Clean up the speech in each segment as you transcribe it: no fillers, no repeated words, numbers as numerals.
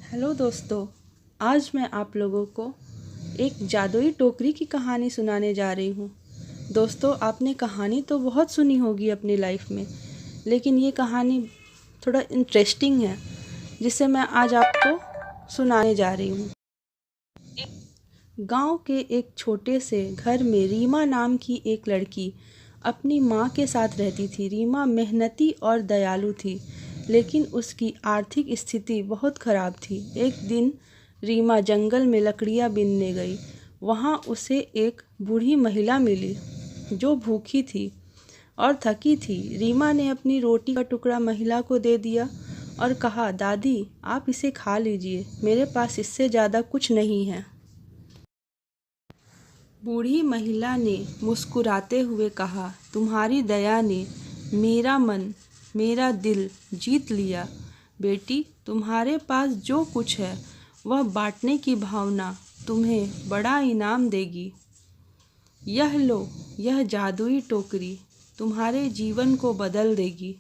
Hello दोस्तों, आज मैं आप लोगों को एक जादुई टोकरी की कहानी सुनाने जा रही हूँ। दोस्तों, आपने कहानी तो बहुत सुनी होगी अपनी लाइफ में, लेकिन ये कहानी थोड़ा इंटरेस्टिंग है जिसे मैं आज आपको सुनाने जा रही हूँ। गांव के एक छोटे से घर में रीमा नाम की एक लड़की अपनी माँ के साथ रहती थी। रीमा मेहनती और दयालु थी, लेकिन उसकी आर्थिक स्थिति बहुत खराब थी। एक दिन रीमा जंगल में लकड़ियाँ बीनने गई। वहाँ उसे एक बूढ़ी महिला मिली जो भूखी थी और थकी थी। रीमा ने अपनी रोटी का टुकड़ा महिला को दे दिया और कहा, दादी, आप इसे खा लीजिए, मेरे पास इससे ज़्यादा कुछ नहीं है। बूढ़ी महिला ने मुस्कुराते हुए कहा, तुम्हारी दया ने मेरा मन, मेरा दिल जीत लिया। बेटी, तुम्हारे पास जो कुछ है वह बांटने की भावना तुम्हें बड़ा इनाम देगी। यह लो, यह जादुई टोकरी तुम्हारे जीवन को बदल देगी।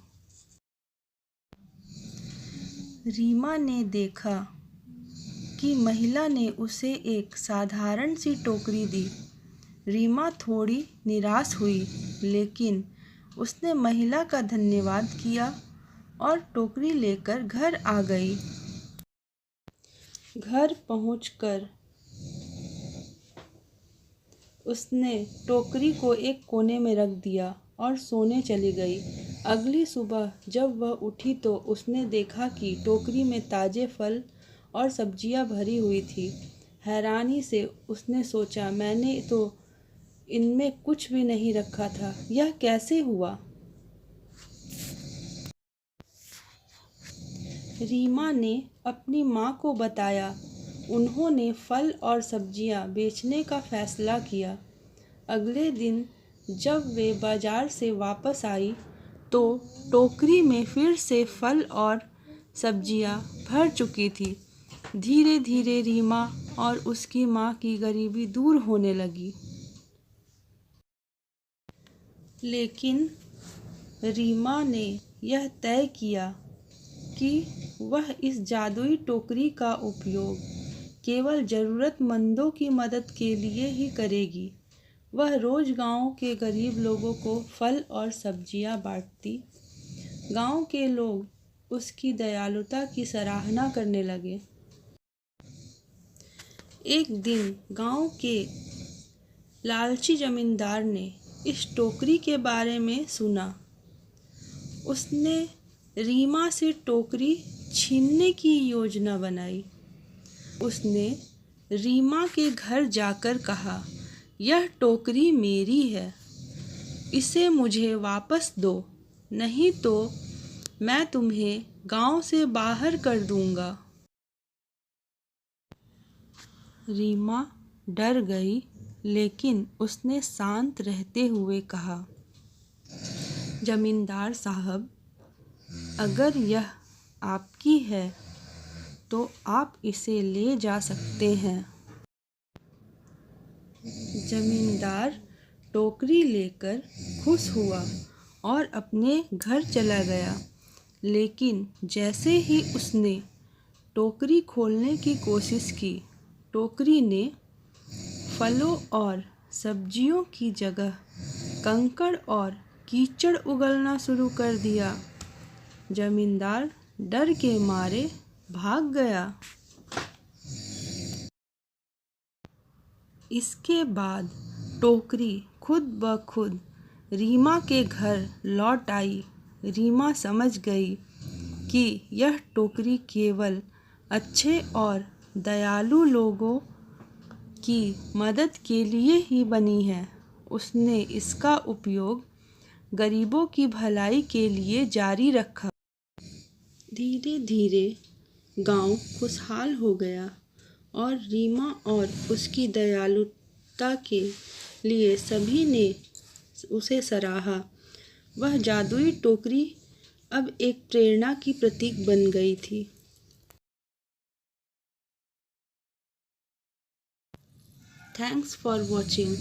रीमा ने देखा कि महिला ने उसे एक साधारण सी टोकरी दी। रीमा थोड़ी निराश हुई, लेकिन उसने महिला का धन्यवाद किया और टोकरी लेकर घर आ गई। घर पहुंचकर उसने टोकरी को एक कोने में रख दिया और सोने चली गई। अगली सुबह जब वह उठी तो उसने देखा कि टोकरी में ताजे फल और सब्जियां भरी हुई थी। हैरानी से उसने सोचा, मैंने तो इनमें कुछ भी नहीं रखा था, यह कैसे हुआ? रीमा ने अपनी माँ को बताया। उन्होंने फल और सब्जियां बेचने का फैसला किया। अगले दिन जब वे बाजार से वापस आई तो टोकरी में फिर से फल और सब्जियां भर चुकी थी। धीरे धीरे रीमा और उसकी माँ की गरीबी दूर होने लगी। लेकिन रीमा ने यह तय किया कि वह इस जादुई टोकरी का उपयोग केवल ज़रूरतमंदों की मदद के लिए ही करेगी। वह रोज़ गांव के गरीब लोगों को फल और सब्जियां बांटती। गांव के लोग उसकी दयालुता की सराहना करने लगे। एक दिन गांव के लालची जमींदार ने इस टोकरी के बारे में सुना। उसने रीमा से टोकरी छीनने की योजना बनाई। उसने रीमा के घर जाकर कहा, यह टोकरी मेरी है, इसे मुझे वापस दो, नहीं तो मैं तुम्हें गांव से बाहर कर दूंगा। रीमा डर गई, लेकिन उसने शांत रहते हुए कहा, जमींदार साहब, अगर यह आपकी है तो आप इसे ले जा सकते हैं। जमींदार टोकरी लेकर खुश हुआ और अपने घर चला गया। लेकिन जैसे ही उसने टोकरी खोलने की कोशिश की, टोकरी ने फलों और सब्जियों की जगह कंकड़ और कीचड़ उगलना शुरू कर दिया। जमींदार डर के मारे भाग गया। इसके बाद टोकरी खुद ब खुद रीमा के घर लौट आई। रीमा समझ गई कि यह टोकरी केवल अच्छे और दयालु लोगों की मदद के लिए ही बनी है। उसने इसका उपयोग गरीबों की भलाई के लिए जारी रखा। धीरे धीरे गांव खुशहाल हो गया और रीमा और उसकी दयालुता के लिए सभी ने उसे सराहा। वह जादुई टोकरी अब एक प्रेरणा की प्रतीक बन गई थी। Thanks for watching.